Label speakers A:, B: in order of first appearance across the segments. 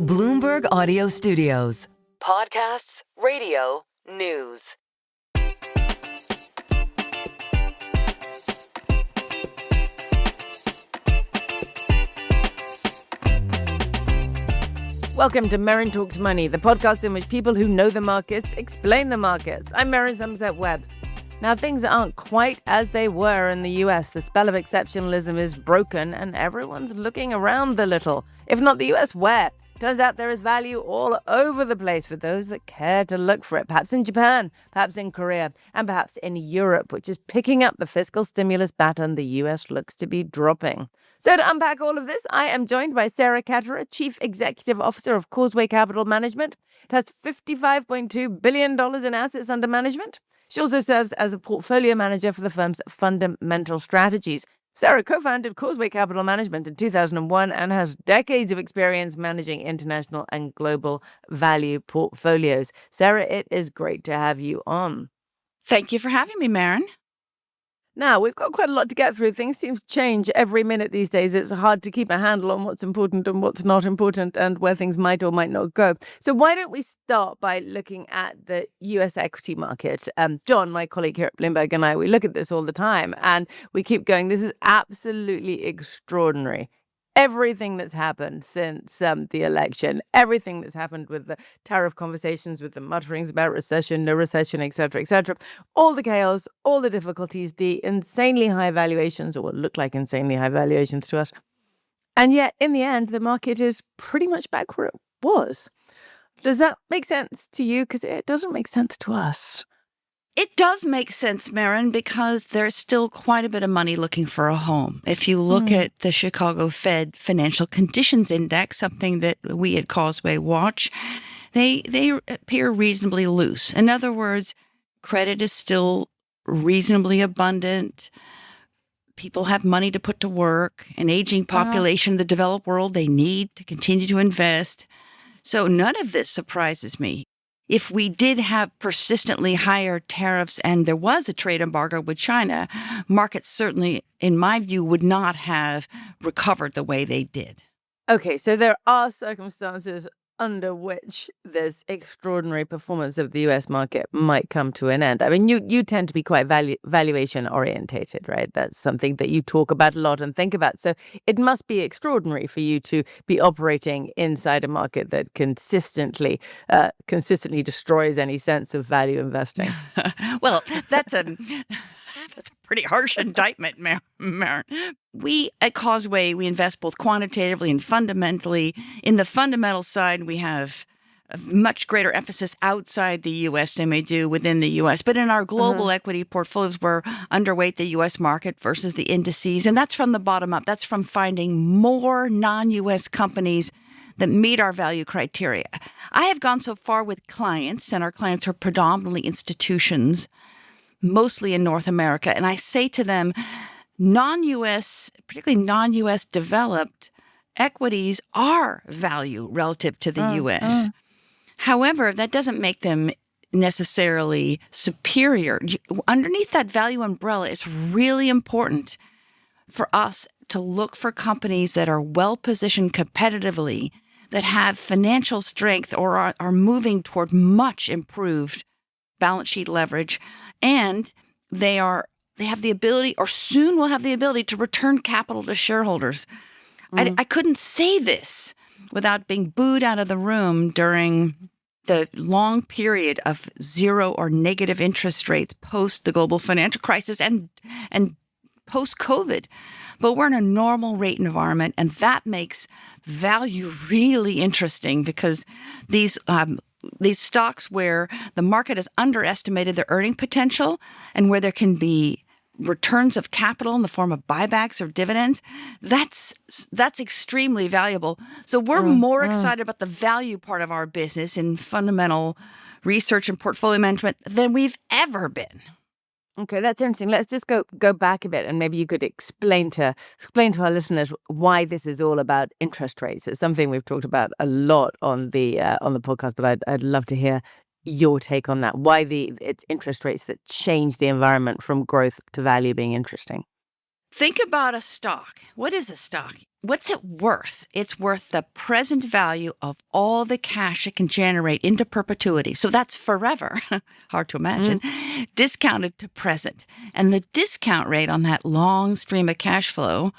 A: Bloomberg Audio Studios. Podcasts, radio, news.
B: Welcome to Merryn Talks Money, the podcast in which people who know the markets explain the markets. I'm Merryn Somerset Webb. Now, things aren't quite as they were in the US. The spell of exceptionalism is broken and everyone's looking around a little. If not the US, where? Turns out there is value all over the place for those that care to look for it. Perhaps in Japan, perhaps in Korea, and perhaps in Europe, which is picking up the fiscal stimulus baton the US looks to be dropping. So to unpack all of this, I am joined by Sarah Ketterer, Chief Executive Officer of Causeway Capital Management. It has $55.2 billion in assets under management. She also serves as a portfolio manager for the firm's fundamental strategies. Sarah co-founded Causeway Capital Management in 2001 and has decades of experience managing international and global value portfolios. Sarah, it is great to have you on.
C: Thank you for having me, Merryn.
B: Now, we've got quite a lot to get through. Things seem to change every minute these days. It's hard to keep a handle on what's important and what's not important and where things might or might not go. So why don't we start by looking at the US equity market? John, my colleague here at Bloomberg, and I, we look at this all the time and we keep going, this is absolutely extraordinary. Everything that's happened since the election, everything that's happened with the tariff conversations, with the mutterings about recession, no recession, et cetera, all the chaos, all the difficulties, the insanely high valuations, or what look like insanely high valuations to us. And yet, in the end, the market is pretty much back where it was. Does that make sense to you? Because it doesn't make sense to us.
C: It does make sense, Merryn, because there's still quite a bit of money looking for a home. If you look at the Chicago Fed Financial Conditions Index, something that we at Causeway watch, they appear reasonably loose. In other words, credit is still reasonably abundant. People have money to put to work. An aging population in the developed world, they need to continue to invest. So none of this surprises me. If we did have persistently higher tariffs and there was a trade embargo with China, markets certainly, in my view, would not have recovered the way they did.
B: Okay, so there are circumstances under which this extraordinary performance of the US market might come to an end. I mean, you tend to be quite valuation orientated, right? That's something that you talk about a lot and think about. So it must be extraordinary for you to be operating inside a market that consistently destroys any sense of value investing.
C: Well, that's a pretty harsh indictment, Merryn. We at Causeway, we invest both quantitatively and fundamentally. In the fundamental side, we have a much greater emphasis outside the U.S. than we do within the U.S. But in our global equity portfolios, we're underweight the U.S. market versus the indices. And that's from the bottom up. That's from finding more non-U.S. companies that meet our value criteria. I have gone so far with clients, and our clients are predominantly institutions, mostly in North America. And I say to them, non-U.S., particularly non-U.S. developed equities are value relative to the U.S. However, that doesn't make them necessarily superior. Underneath that value umbrella, it's really important for us to look for companies that are well-positioned competitively, that have financial strength or are moving toward much improved balance sheet leverage, and they have the ability, or soon will have the ability, to return capital to shareholders. I couldn't say this without being booed out of the room during the long period of zero or negative interest rates post the global financial crisis and post-COVID. But we're in a normal rate environment, and that makes value really interesting because these stocks where the market has underestimated their earning potential and where there can be returns of capital in the form of buybacks or dividends, that's extremely valuable. So we're more excited about the value part of our business in fundamental research and portfolio management than we've ever been.
B: Okay, that's interesting. Let's just go back a bit, and maybe you could explain to our listeners why this is all about interest rates. It's something we've talked about a lot on the podcast, but I'd love to hear your take on that. Why it's interest rates that change the environment from growth to value being interesting.
C: Think about a stock. What is a stock? What's it worth? It's worth the present value of all the cash it can generate into perpetuity. So that's forever. Hard to imagine. Discounted to present. And the discount rate on that long stream of cash flow,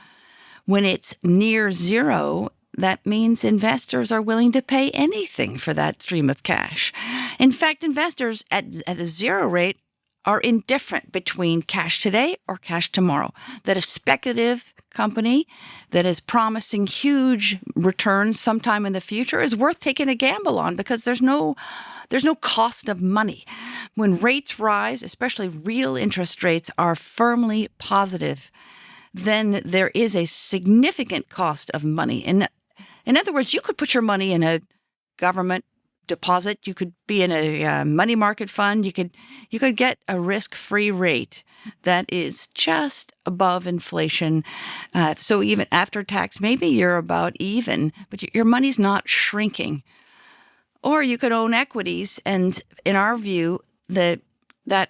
C: when it's near zero, that means investors are willing to pay anything for that stream of cash. In fact, investors at a zero rate are indifferent between cash today or cash tomorrow. That a speculative company that is promising huge returns sometime in the future is worth taking a gamble on because there's no cost of money. When rates rise, especially real interest rates are firmly positive, then there is a significant cost of money. In other words, you could put your money in a government deposit. You could be in a money market fund. You could get a risk-free rate that is just above inflation. So even after tax, maybe you're about even, but your money's not shrinking. Or you could own equities, and in our view, that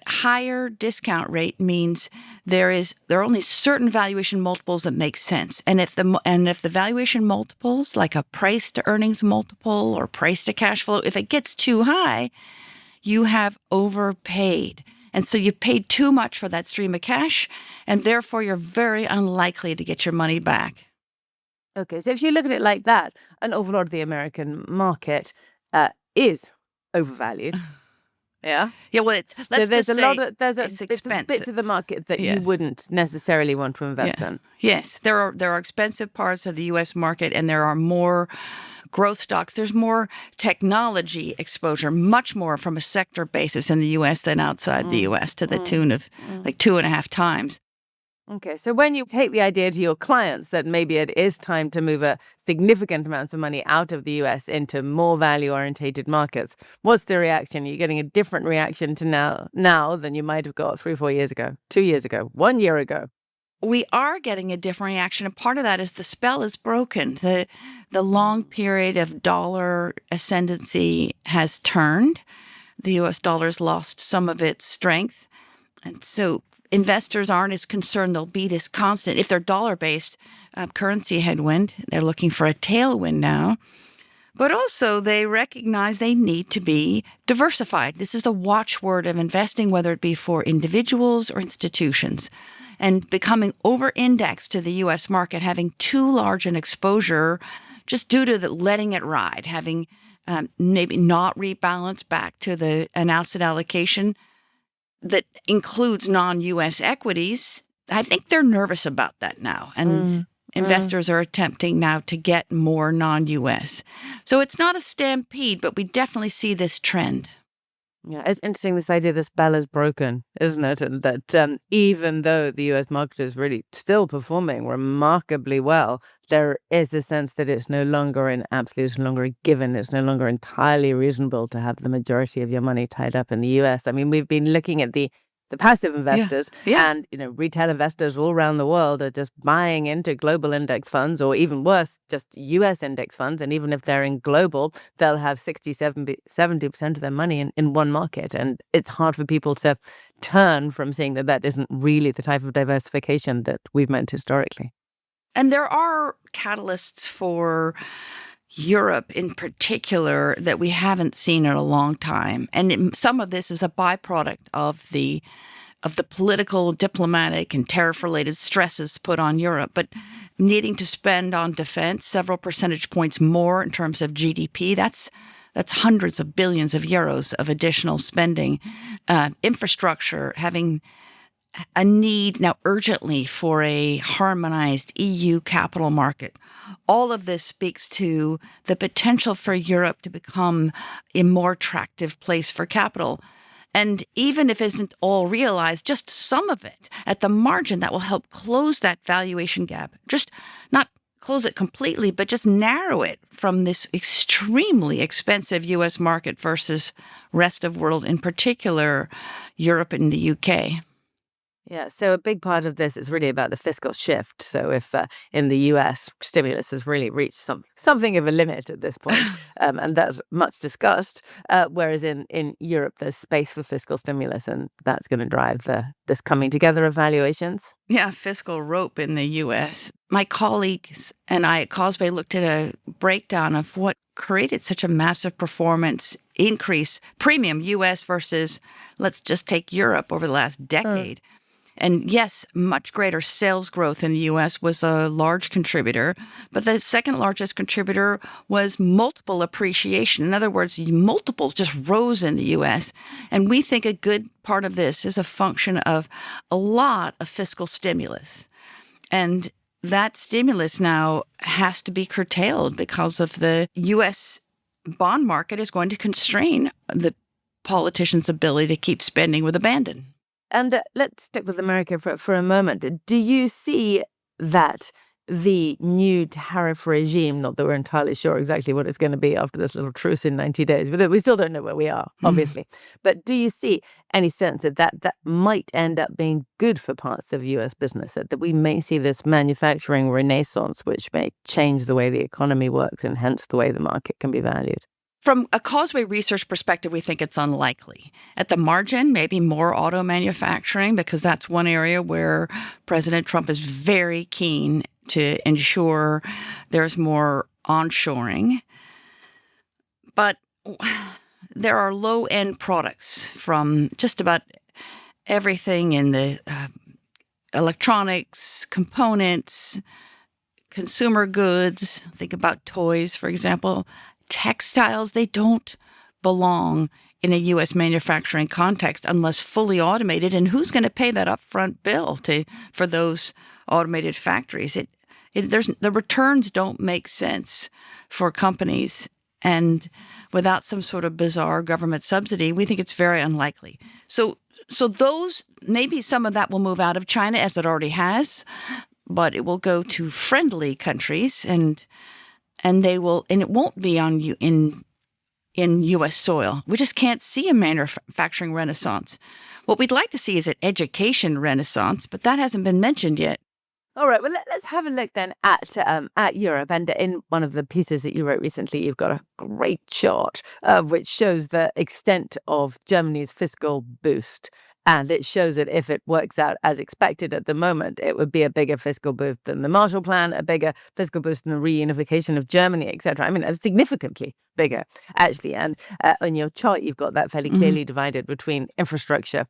C: higher discount rate means there are only certain valuation multiples that make sense. And if the valuation multiples, like a price to earnings multiple or price to cash flow, if it gets too high, you have overpaid. And so you paid too much for that stream of cash, and therefore you're very unlikely to get your money back.
B: Okay, so if you look at it like that, an awful lot of the American market is overvalued. Yeah.
C: Yeah. Well,
B: there's
C: it's
B: expensive. Bits of the market that you wouldn't necessarily want to invest in.
C: Yes, there are expensive parts of the U.S. market, and there are more growth stocks. There's more technology exposure, much more from a sector basis in the U.S. than outside the U.S. to the tune of like 2.5 times.
B: Okay, so when you take the idea to your clients that maybe it is time to move a significant amounts of money out of the US into more value-orientated markets, what's the reaction? Are you getting a different reaction to now than you might have got 3 or 4 years ago, 2 years ago, 1 year ago?
C: We are getting a different reaction, and part of that is the spell is broken. The long period of dollar ascendancy has turned. The U.S. dollar's lost some of its strength, and so investors aren't as concerned there'll be this constant, if they're dollar-based, currency headwind. They're looking for a tailwind now. But also they recognize they need to be diversified. This is a watchword of investing, whether it be for individuals or institutions. And becoming over-indexed to the U.S. market, having too large an exposure just due to letting it ride, having maybe not rebalanced back to an asset allocation that includes non-U.S. equities. I think they're nervous about that now. And investors are attempting now to get more non-U.S. So it's not a stampede, but we definitely see this trend.
B: Yeah, it's interesting, this idea the spell is broken, isn't it? And that even though the U.S. market is really still performing remarkably well, there is a sense that it's no longer an absolute, it's no longer a given, it's no longer entirely reasonable to have the majority of your money tied up in the U.S. I mean, we've been looking at the passive investors and, retail investors all around the world are just buying into global index funds, or even worse, just U.S. index funds. And even if they're in global, they'll have 70% of their money in one market. And it's hard for people to turn from seeing that isn't really the type of diversification that we've meant historically.
C: And there are catalysts for Europe in particular that we haven't seen in a long time. And some of this is a byproduct of the political, diplomatic, and tariff-related stresses put on Europe. But needing to spend on defense several percentage points more in terms of GDP, that's hundreds of billions of euros of additional spending. Infrastructure, having a need now urgently for a harmonized EU capital market. All of this speaks to the potential for Europe to become a more attractive place for capital. And even if it isn't all realized, just some of it at the margin that will help close that valuation gap. Just not close it completely, but just narrow it from this extremely expensive U.S. market versus rest of world, in particular Europe and the UK.
B: Yeah, so a big part of this is really about the fiscal shift. So if in the US, stimulus has really reached something of a limit at this point, and that's much discussed, whereas in Europe, there's space for fiscal stimulus, and that's going to drive this coming together of valuations.
C: Yeah, fiscal rope in the U.S. My colleagues and I at Causeway looked at a breakdown of what created such a massive performance increase, premium U.S. versus, let's just take Europe over the last decade. And yes, much greater sales growth in the U.S. was a large contributor, but the second largest contributor was multiple appreciation. In other words, multiples just rose in the U.S. And we think a good part of this is a function of a lot of fiscal stimulus. And that stimulus now has to be curtailed because of the U.S. bond market is going to constrain the politicians' ability to keep spending with abandon.
B: And let's stick with America for a moment. Do you see that the new tariff regime, not that we're entirely sure exactly what it's going to be after this little truce in 90 days, but we still don't know where we are, obviously. But do you see any sense that might end up being good for parts of U.S. business, that we may see this manufacturing renaissance, which may change the way the economy works and hence the way the market can be valued?
C: From a Causeway research perspective, we think it's unlikely. At the margin, maybe more auto manufacturing, because that's one area where President Trump is very keen to ensure there's more onshoring. But there are low-end products from just about everything in the electronics, components, consumer goods. Think about toys, for example. Textiles, they don't belong in a U.S. manufacturing context unless fully automated. And who's going to pay that upfront bill for those automated factories? The returns don't make sense for companies. And without some sort of bizarre government subsidy, we think it's very unlikely. So those, maybe some of that will move out of China, as it already has, but it will go to friendly countries and they will, and it won't be in U.S. soil. We just can't see a manufacturing renaissance. What we'd like to see is an education renaissance, but that hasn't been mentioned yet.
B: All right. Well, let's have a look then at Europe. And in one of the pieces that you wrote recently, you've got a great chart which shows the extent of Germany's fiscal boost. And it shows that if it works out as expected at the moment, it would be a bigger fiscal boost than the Marshall Plan, a bigger fiscal boost than the reunification of Germany, etc. I mean, significantly bigger, actually. And on your chart, you've got that fairly clearly divided between infrastructure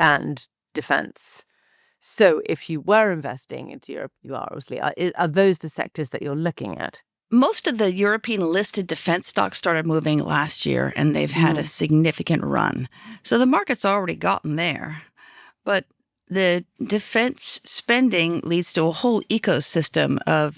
B: and defense. So if you were investing into Europe, you are obviously, are those the sectors that you're looking at?
C: Most of the European listed defense stocks started moving last year, and they've had a significant run. So the market's already gotten there. But the defense spending leads to a whole ecosystem of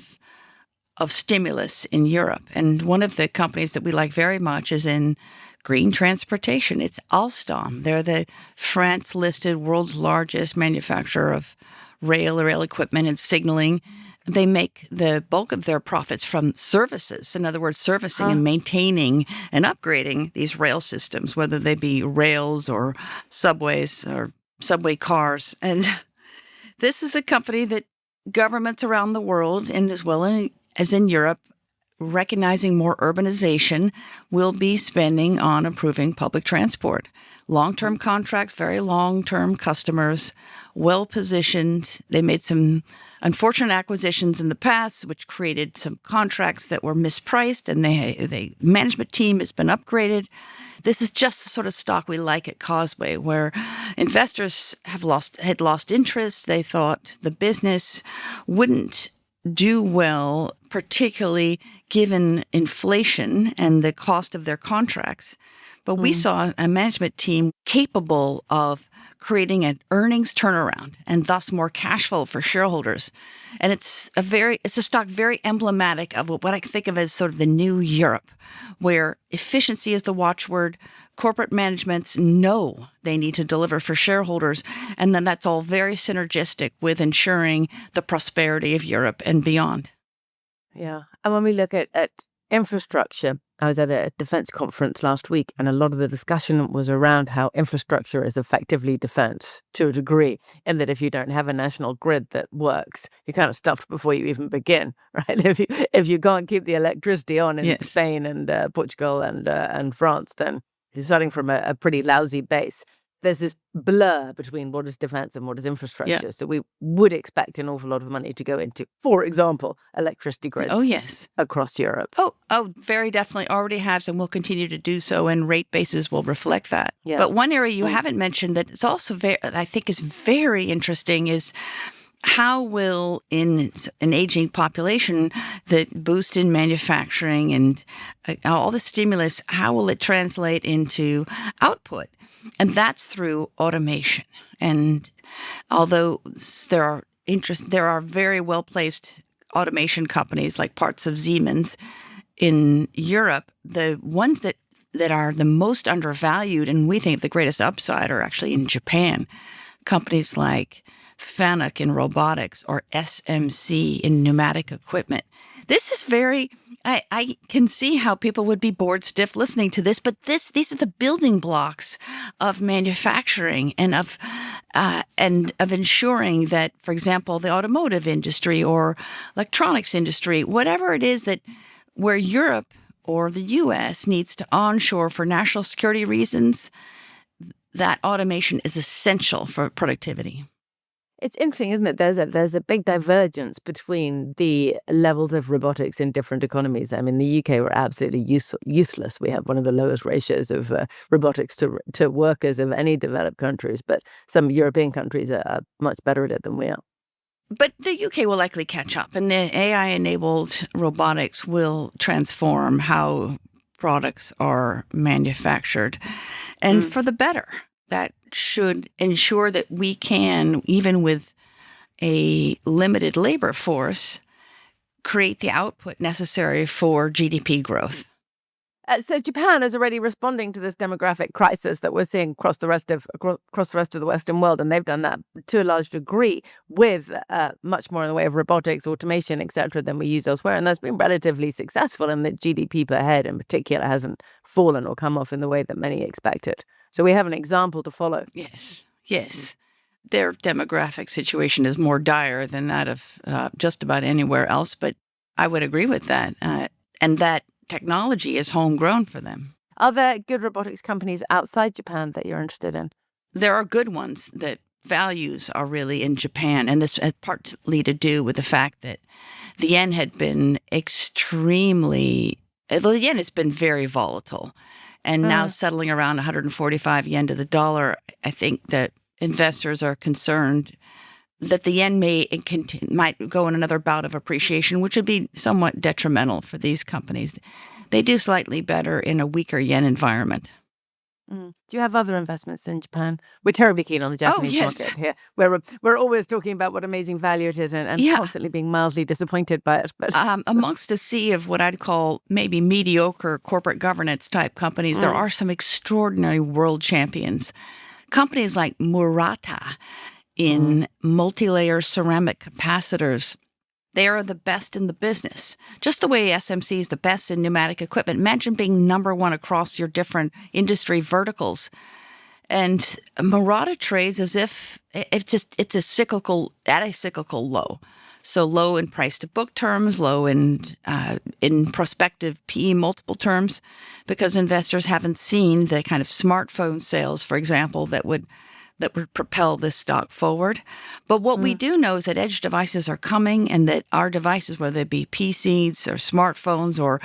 C: stimulus in Europe. And one of the companies that we like very much is in green transportation. It's Alstom. They're the France-listed world's largest manufacturer of rail equipment and signaling. They make the bulk of their profits from services. In other words, servicing and maintaining and upgrading these rail systems, whether they be rails or subways or subway cars. And this is a company that governments around the world, and as well as in Europe, recognizing more urbanization, will be spending on improving public transport. Long-term contracts, very long-term customers, well-positioned. They made some unfortunate acquisitions in the past, which created some contracts that were mispriced, and the management team has been upgraded. This is just the sort of stock we like at Causeway, where investors had lost interest. They thought the business wouldn't do well, particularly given inflation and the cost of their contracts. But we saw a management team capable of creating an earnings turnaround and thus more cash flow for shareholders. And it's a stock very emblematic of what I think of as sort of the new Europe, where efficiency is the watchword. Corporate managements know they need to deliver for shareholders. And then that's all very synergistic with ensuring the prosperity of Europe and beyond.
B: Yeah. And when we look at infrastructure, I was at a defense conference last week, and a lot of the discussion was around how infrastructure is effectively defense to a degree, and that if you don't have a national grid that works, you're kind of stuffed before you even begin, right? If you can't keep the electricity on in
C: Yes.
B: Spain and Portugal and France, then you're starting from a pretty lousy base. There's this blur between what is defense and what is infrastructure. So we would expect an awful lot of money to go into, for example, electricity grids.
C: Oh, yes.
B: Across Europe.
C: Oh, very definitely already has and will continue to do so, and rate bases will reflect that.
B: Yeah.
C: But one area you haven't mentioned that is also I think is very interesting is how will, in an aging population, the boost in manufacturing and all the stimulus, how will it translate into output? And that's through automation. And although there are very well-placed automation companies like parts of Siemens in Europe, the ones that are the most undervalued and we think the greatest upside are actually in Japan. Companies like Fanuc in robotics or SMC in pneumatic equipment. This is I can see how people would be bored stiff listening to this, but these are the building blocks of manufacturing and of ensuring that, for example, the automotive industry or electronics industry, whatever it is that where Europe or the U.S. needs to onshore for national security reasons, that automation is essential for productivity.
B: It's interesting, isn't it? There's a big divergence between the levels of robotics in different economies. I mean, the UK, we're absolutely useless. We have one of the lowest ratios of robotics to workers of any developed countries, but some European countries are much better at it than we are.
C: But the UK will likely catch up, and the AI-enabled robotics will transform how products are manufactured, and for the better. That should ensure that we can, even with a limited labor force, create the output necessary for GDP growth.
B: So Japan is already responding to this demographic crisis that we're seeing across the rest of the Western world, and they've done that to a large degree with much more in the way of robotics, automation, etc., than we use elsewhere, and that's been relatively successful. And the GDP per head, in particular, hasn't fallen or come off in the way that many expected. So we have an example to follow.
C: Yes. Their demographic situation is more dire than that of just about anywhere else, but I would agree with that, and that technology is homegrown for them.
B: Are there good robotics companies outside Japan that you're interested in?
C: There are good ones that values are really in Japan, and this has partly to do with the fact that the yen had been the yen has been very volatile, and now settling around 145 yen to the dollar. I think that investors are concerned that the yen might go in another bout of appreciation, which would be somewhat detrimental for these companies. They do slightly better in a weaker yen environment.
B: Do you have other investments in Japan? We're terribly keen on the Japanese market here. We're always talking about what amazing value it is and constantly being mildly disappointed by it. But
C: amongst a sea of what I'd call maybe mediocre corporate governance type companies, there are some extraordinary world champions. Companies like Murata in multi-layer ceramic capacitors. They are the best in the business. Just the way SMC is the best in pneumatic equipment. Imagine being number one across your different industry verticals. And Murata trades as if it's a cyclical low. So low in price to book terms, low in prospective PE multiple terms, because investors haven't seen the kind of smartphone sales, for example, that would propel this stock forward. But what we do know is that edge devices are coming, and that our devices, whether they be PCs or smartphones or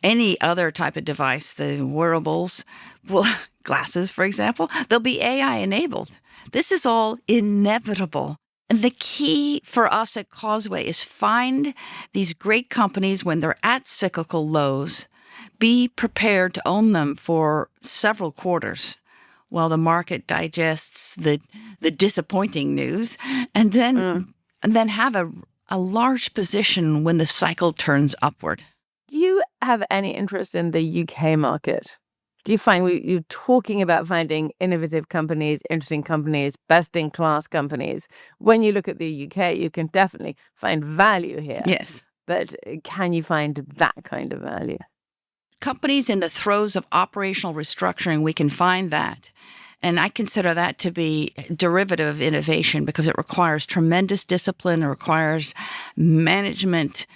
C: any other type of device, the wearables, glasses, for example, they'll be AI enabled. This is all inevitable. And the key for us at Causeway is find these great companies when they're at cyclical lows, be prepared to own them for several quarters while the market digests the disappointing news, and then have a large position when the cycle turns upward.
B: Do you have any interest in the UK market? Do you find you're talking about finding innovative companies, interesting companies, best-in-class companies? When you look at the UK, you can definitely find value here.
C: Yes.
B: But can you find that kind of value?
C: companies in the throes of operational restructuring, we can find that. And I consider that to be derivative of innovation because it requires tremendous discipline. It requires management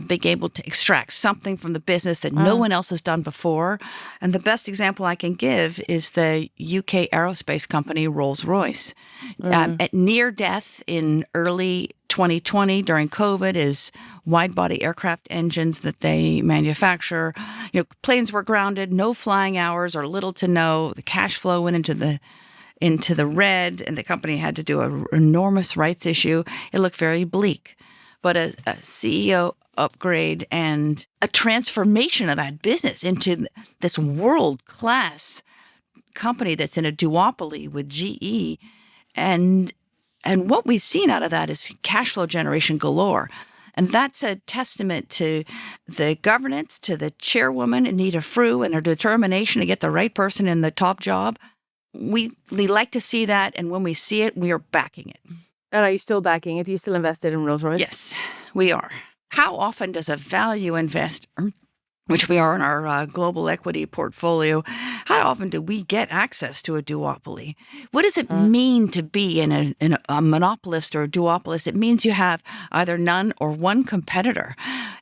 C: being able to extract something from the business that no one else has done before. And the best example I can give is the UK aerospace company Rolls-Royce. At near death in early 2020 during COVID is wide-body aircraft engines that they manufacture. Planes were grounded, no flying hours or little to no. The cash flow went into the red, and the company had to do an enormous rights issue. It looked very bleak. But a CEO upgrade and a transformation of that business into this world-class company that's in a duopoly with GE. And what we've seen out of that is cash flow generation galore. And that's a testament to the governance, to the chairwoman, Anita Frew, and her determination to get the right person in the top job. We like to see that, and when we see it, we are backing it.
B: And are you still backing it? Are you still invested in Rolls-Royce?
C: Yes, we are. How often does a value investor, which we are in our global equity portfolio, how often do we get access to a duopoly? What does it mean to be in a monopolist or a duopolist? It means you have either none or one competitor,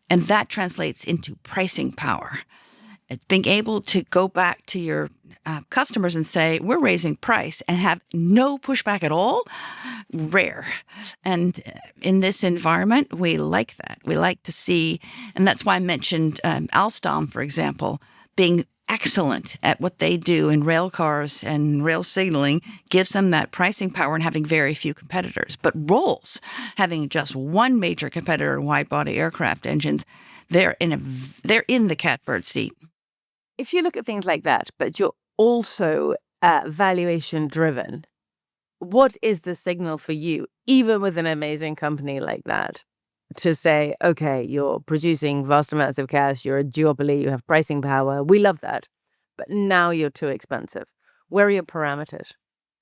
C: and that translates into pricing power. It's being able to go back to your customers and say, we're raising price and have no pushback at all, rare. And in this environment, we like that. We like to see, and that's why I mentioned Alstom, for example, being excellent at what they do in rail cars and rail signaling gives them that pricing power and having very few competitors. But Rolls, having just one major competitor in wide-body aircraft engines, they're in the catbird seat.
B: If you look at things like that, but you're also valuation driven, what is the signal for you, even with an amazing company like that, to say, okay, you're producing vast amounts of cash, you're a duopoly, you have pricing power, we love that, but now you're too expensive? Where are your parameters?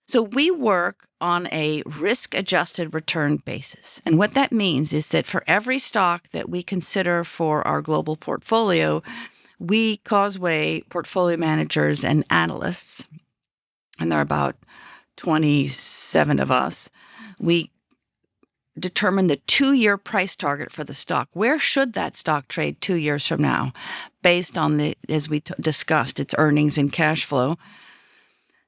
C: So we work on a risk-adjusted return basis. And what that means is that for every stock that we consider for our global portfolio, we, Causeway portfolio managers and analysts, and there are about 27 of us, we determine the 2-year price target for the stock. Where should that stock trade 2 years from now, based on as we discussed, its earnings and cash flow?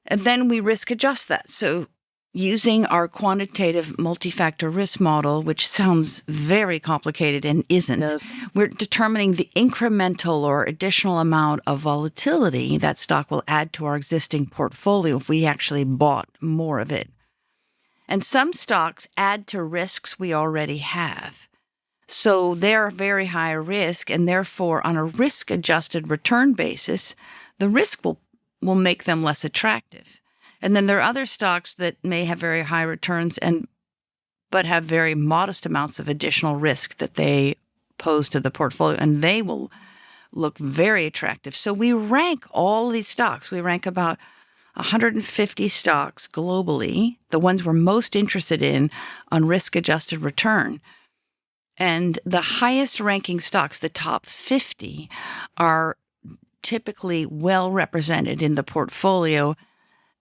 C: And then we risk adjust that. So using our quantitative multi-factor risk model, which sounds very complicated and isn't,
B: Yes.
C: We're determining the incremental or additional amount of volatility that stock will add to our existing portfolio if we actually bought more of it. And some stocks add to risks we already have. So they're very high risk, and therefore on a risk-adjusted return basis, the risk will make them less attractive. And then there are other stocks that may have very high returns but have very modest amounts of additional risk that they pose to the portfolio, and they will look very attractive. So we rank all these stocks. We rank about 150 stocks globally, the ones we're most interested in on risk-adjusted return. And the highest ranking stocks, the top 50, are typically well represented in the portfolio.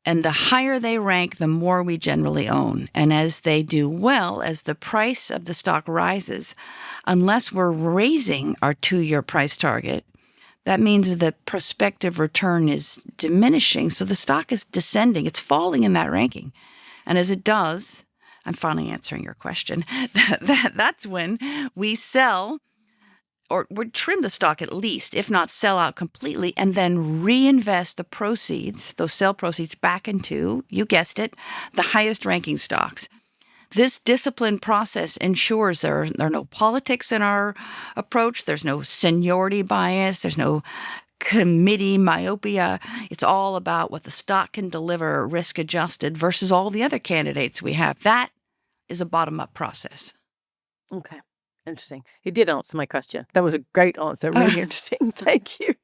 C: And the higher they rank, the more we generally own. And as they do well, as the price of the stock rises, unless we're raising our 2-year price target, that means the prospective return is diminishing. So the stock is descending. It's falling in that ranking. And as it does, I'm finally answering your question, that's when we sell or would trim the stock at least, if not sell out completely, and then reinvest the proceeds, those sale proceeds, back into, you guessed it, the highest ranking stocks. This disciplined process ensures there are no politics in our approach. There's no seniority bias. There's no committee myopia. It's all about what the stock can deliver risk adjusted versus all the other candidates we have. That is a bottom-up process.
B: Okay. Interesting. You did answer my question. That was a great answer. Really interesting. Thank you.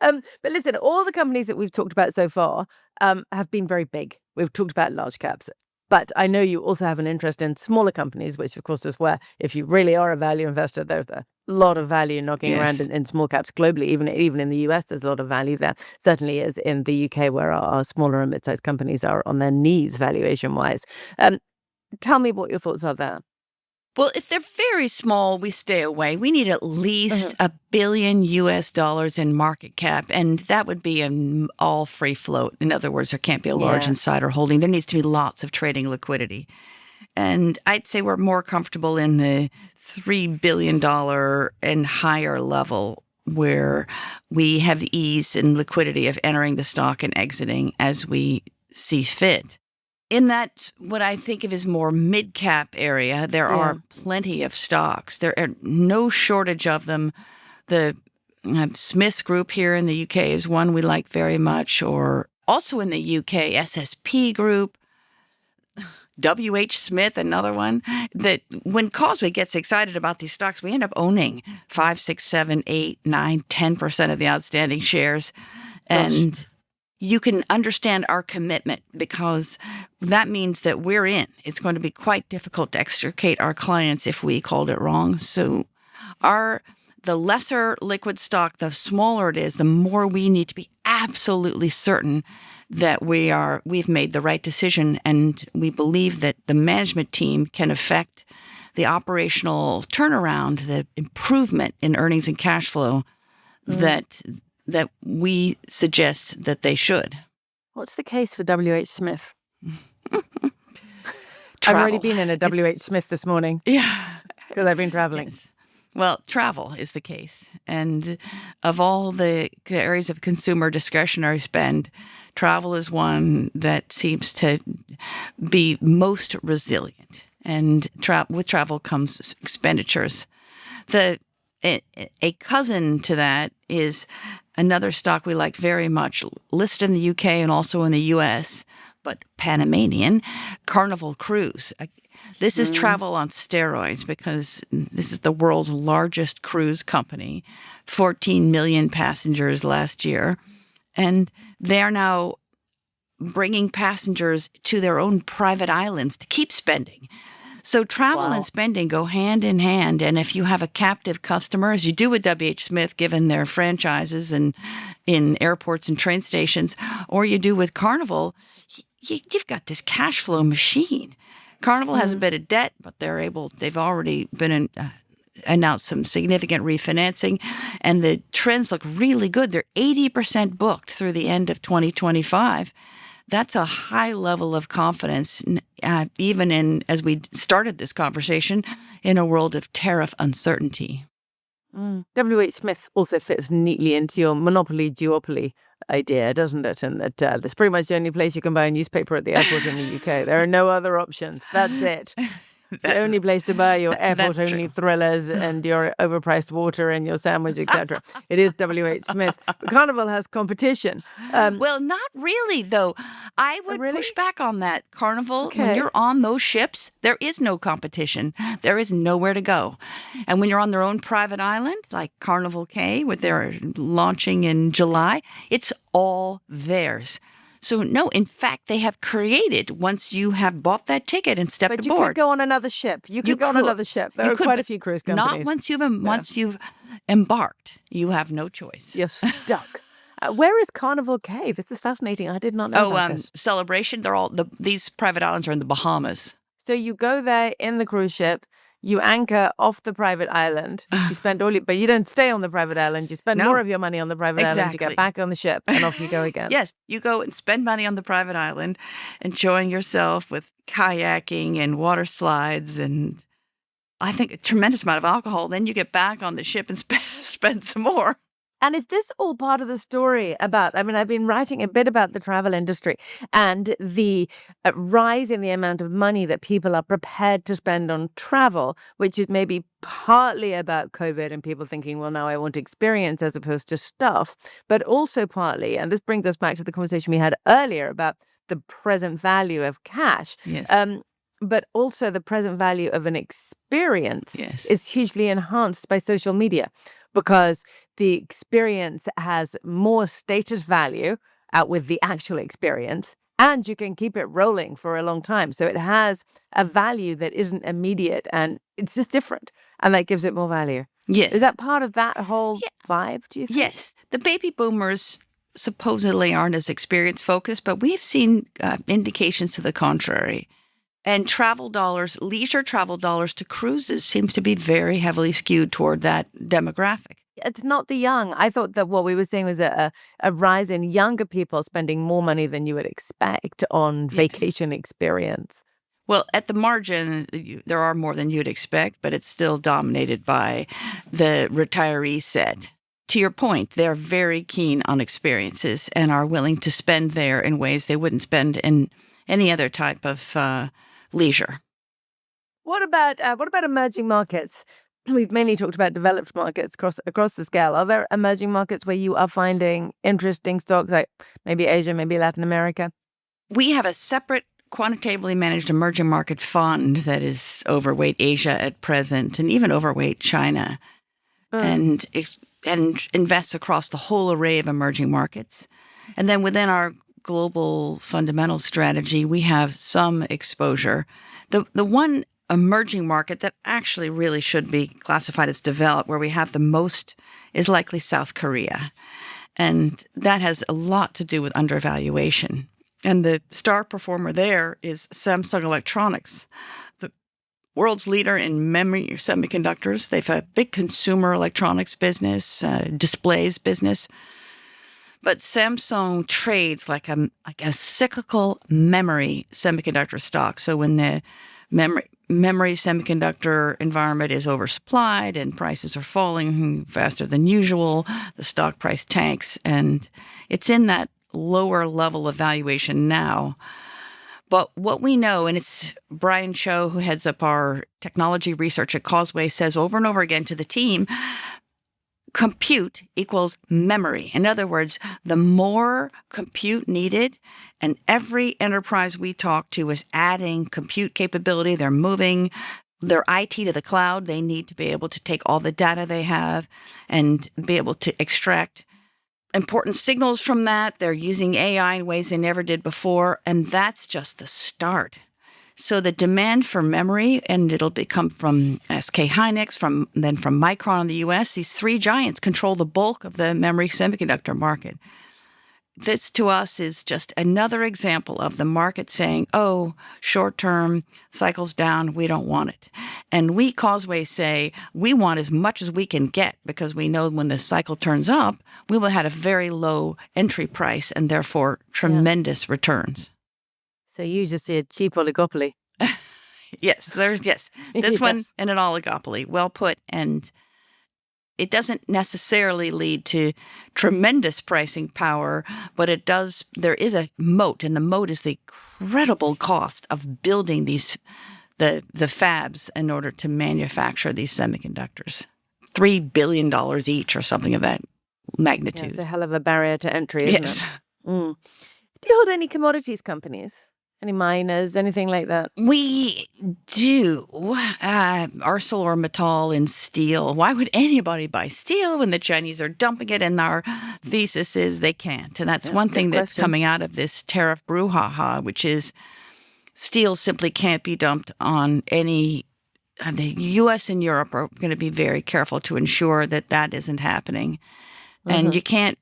B: But listen, all the companies that we've talked about so far have been very big. We've talked about large caps. But I know you also have an interest in smaller companies, which of course is where, if you really are a value investor, they're the lot of value knocking around
C: Yes.
B: in small caps globally. Even in the US, there's a lot of value there. Certainly is in the UK, where our smaller and mid-sized companies are on their knees valuation-wise. Tell me what your thoughts are there.
C: Well, if they're very small, we stay away. We need at least $1 billion in market cap, and that would be an all free float. In other words, there can't be a large insider holding. There needs to be lots of trading liquidity. And I'd say we're more comfortable in the $3 billion and higher level, where we have the ease and liquidity of entering the stock and exiting as we see fit. In that, what I think of as more mid-cap area, there are plenty of stocks. There are no shortage of them. The Smiths Group here in the UK is one we like very much, or also in the UK, SSP Group, WH Smith, another one. That when Causeway gets excited about these stocks, we end up owning 5, 6, 7, 8, 9, 10% of the outstanding shares. And you can understand our commitment, because that means that we're in. It's going to be quite difficult to extricate our clients if we called it wrong. So the lesser liquid stock, the smaller it is, the more we need to be absolutely certain that we've made the right decision, and we believe that the management team can affect the operational turnaround, the improvement in earnings and cash flow that we suggest that they should.
B: What's the case for WH Smith?
C: Travel.
B: I've already been in a WH Smith this morning.
C: Yeah.
B: Because I've been traveling.
C: Yes. Well, travel is the case. And of all the areas of consumer discretionary spend, travel is one that seems to be most resilient. And with travel comes expenditures. A cousin to that is another stock we like very much, listed in the UK and also in the US, but Panamanian, Carnival Cruise. This is travel on steroids, because this is the world's largest cruise company, 14 million passengers last year. And they're now bringing passengers to their own private islands to keep spending. So travel and spending go hand in hand. And if you have a captive customer, as you do with WH Smith, given their franchises and in airports and train stations, or you do with Carnival, you've got this cash flow machine. Carnival has a bit of debt, but they've already been announced some significant refinancing, and the trends look really good. They're 80% booked through the end of 2025. That's a high level of confidence, even as we started this conversation, in a world of tariff uncertainty.
B: WH Smith also fits neatly into your monopoly duopoly idea, doesn't it? And that that's pretty much the only place you can buy a newspaper at the airport in the UK. There are no other options. That's it. The only place to buy your airport-only thrillers and your overpriced water and your sandwich, etc. It is WH Smith. But Carnival has competition.
C: Well, not really, though. I would push back on that. Carnival, when you're on those ships, there is no competition. There is nowhere to go. And when you're on their own private island, like Carnival Cay, where they're launching in July, it's all theirs. So, no, in fact, they have created, once you have bought that ticket and stepped aboard.
B: But you could go on another ship. You could go on another ship. There are quite a few cruise companies.
C: Not once you've embarked. You have no choice.
B: You're stuck. Where is Carnival Cay? This is fascinating. I did not know about this.
C: Celebration. These private islands are in the Bahamas.
B: So you go there in the cruise ship. You anchor off the private island. You spend but you don't stay on the private island. You spend more of your money on the private island. You get back on the ship, and off you go again.
C: Yes, you go and spend money on the private island, enjoying yourself with kayaking and water slides, and I think a tremendous amount of alcohol. Then you get back on the ship and spend some more.
B: And is this all part of the story about, I've been writing a bit about the travel industry and the rise in the amount of money that people are prepared to spend on travel, which is maybe partly about COVID and people thinking, well, now I want experience as opposed to stuff, but also partly, and this brings us back to the conversation we had earlier about the present value of cash.
C: Yes.
B: But also the present value of an experience is hugely enhanced by social media, because the experience has more status value out with the actual experience, and you can keep it rolling for a long time. So it has a value that isn't immediate, and it's just different, and that gives it more value.
C: Yes.
B: Is that part of that whole vibe, do you think?
C: Yes. The baby boomers supposedly aren't as experience focused, but we've seen indications to the contrary. And travel dollars, leisure travel dollars to cruises seems to be very heavily skewed toward that demographic.
B: It's not the young. I thought that what we were seeing was a rise in younger people spending more money than you would expect on vacation experience.
C: Well, at the margin, there are more than you'd expect, but it's still dominated by the retiree set. To your point, they're very keen on experiences and are willing to spend there in ways they wouldn't spend in any other type of leisure.
B: What about emerging markets? We've mainly talked about developed markets across the scale. Are there emerging markets where you are finding interesting stocks, like maybe Asia, maybe Latin America?
C: We have a separate quantitatively managed emerging market fund that is overweight Asia at present and even overweight China and invests across the whole array of emerging markets. And then within our global fundamental strategy, we have some exposure. The one emerging market that actually really should be classified as developed, where we have the most, is likely South Korea. And that has a lot to do with undervaluation. And the star performer there is Samsung Electronics, the world's leader in memory semiconductors. They've a big consumer electronics business, displays business. But Samsung trades like a cyclical memory semiconductor stock. So when the memory semiconductor environment is oversupplied and prices are falling faster than usual, the stock price tanks. And it's in that lower level of valuation now. But what we know, and it's Brian Cho, who heads up our technology research at Causeway, says over and over again to the team, compute equals memory. In other words, the more compute needed, and every enterprise we talk to is adding compute capability. They're moving their IT to the cloud. They need to be able to take all the data they have and be able to extract important signals from that. They're using AI in ways they never did before, and that's just the start. So the demand for memory, and it'll become from SK Hynix, from Micron in the US, these three giants control the bulk of the memory semiconductor market. This to us is just another example of the market saying, oh, short term, cycle's down, we don't want it. And we, Causeway, say we want as much as we can get because we know when the cycle turns up, we will have a very low entry price and therefore tremendous returns.
B: So you just see a cheap oligopoly.
C: Yes. This one and an oligopoly. Well put. And it doesn't necessarily lead to tremendous pricing power, but it does. There is a moat, and the moat is the incredible cost of building these the fabs in order to manufacture these semiconductors. $3 billion each or something of that magnitude.
B: Yeah, it's a hell of a barrier to entry, isn't
C: Yes.
B: it? Mm. Do you hold any commodities companies? Any miners, anything like that?
C: We do. ArcelorMittal in steel. Why would anybody buy steel when the Chinese are dumping it? And our thesis is they can't. And that's one thing that's coming out of this tariff brouhaha, which is steel simply can't be dumped on any. The U.S. and Europe are going to be very careful to ensure that that isn't happening. And you can't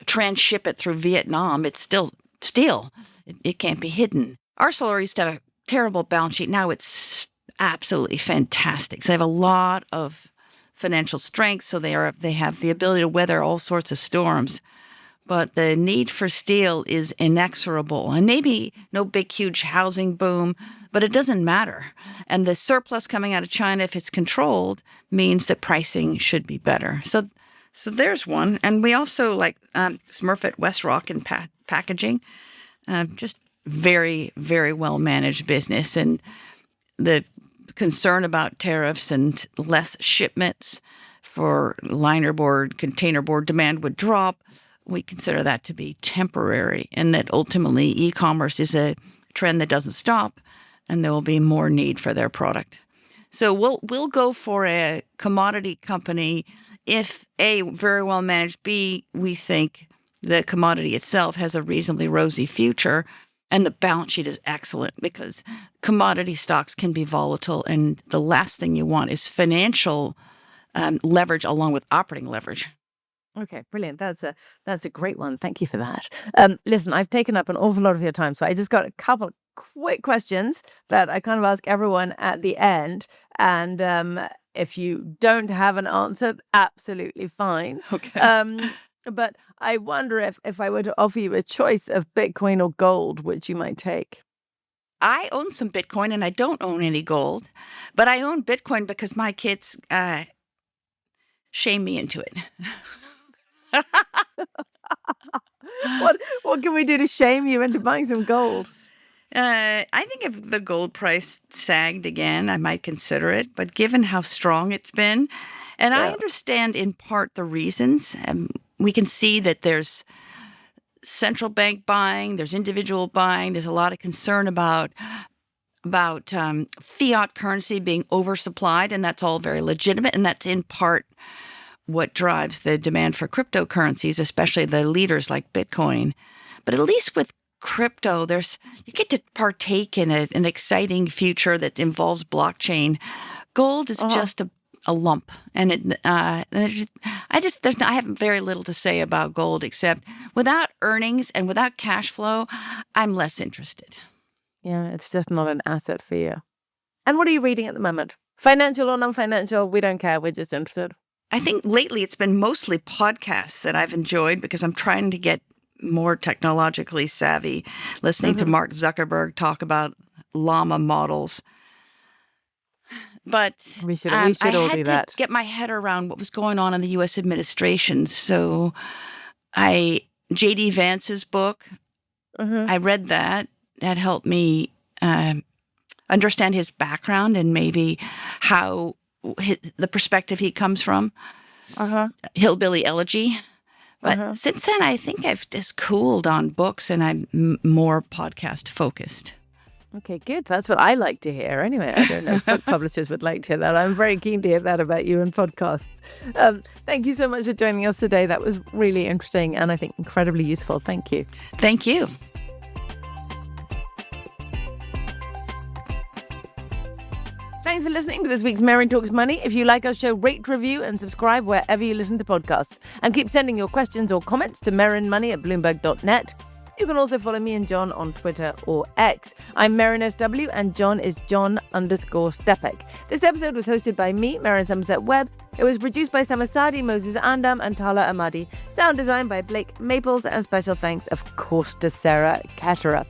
C: transship it through Vietnam. It's still steel. It can't be hidden. Arcelor used to have a terrible balance sheet. Now it's absolutely fantastic. So they have a lot of financial strength. So they have the ability to weather all sorts of storms. But the need for steel is inexorable. And maybe no big, huge housing boom, but it doesn't matter. And the surplus coming out of China, if it's controlled, means that pricing should be better. So there's one. And we also like Smurfit Westrock in packaging. Just very, very well managed business. And the concern about tariffs and less shipments for linerboard, containerboard demand would drop. We consider that to be temporary, and that ultimately e-commerce is a trend that doesn't stop, and there will be more need for their product. So we'll go for a commodity company if A, very well managed, B, we think the commodity itself has a reasonably rosy future, and the balance sheet is excellent, because commodity stocks can be volatile, and the last thing you want is financial leverage along with operating leverage.
B: Okay, brilliant. That's a great one. Thank you for that. Listen, I've taken up an awful lot of your time, so I just got a couple of quick questions that I kind of ask everyone at the end. And if you don't have an answer, absolutely fine.
C: Okay.
B: But I wonder if I were to offer you a choice of Bitcoin or gold, which you might take.
C: I own some Bitcoin and I don't own any gold, but I own Bitcoin because my kids shame me into it.
B: What can we do to shame you into buying some gold?
C: I think if the gold price sagged again, I might consider it. But given how strong it's been, and I understand in part the reasons, we can see that there's central bank buying, there's individual buying, there's a lot of concern about fiat currency being oversupplied, and that's all very legitimate, and that's in part what drives the demand for cryptocurrencies, especially the leaders like Bitcoin. But at least with crypto, you get to partake in an exciting future that involves blockchain. Gold is just a lump, and I have very little to say about gold except without earnings and without cash flow, I'm less interested.
B: Yeah, it's just not an asset for you. And what are you reading at the moment? Financial or non-financial? We don't care. We're just interested.
C: I think lately it's been mostly podcasts that I've enjoyed because I'm trying to get more technologically savvy, listening to Mark Zuckerberg talk about llama models. But
B: we should all do that.
C: I had to get my head around what was going on in the U.S. administration. So J.D. Vance's book, I read that. That helped me understand his background and maybe how the perspective he comes from. Hillbilly Elegy. But since then, I think I've just cooled on books and I'm more podcast focused.
B: Okay, good. That's what I like to hear. Anyway, I don't know if book publishers would like to hear that. I'm very keen to hear that about you and podcasts. Thank you so much for joining us today. That was really interesting and I think incredibly useful. Thank you.
C: Thank you.
B: Thanks for listening to this week's Merryn Talks Money. If you like our show, rate, review, and subscribe wherever you listen to podcasts. And keep sending your questions or comments to merrynmoney@bloomberg.net. You can also follow me and John on Twitter or X. I'm Merryn SW and John is John_Stepek. This episode was hosted by me, Merryn Somerset Webb. It was produced by Samasadi, Moses Andam, and Tala Amadi. Sound design by Blake Maples, and special thanks, of course, to Sarah Ketterer.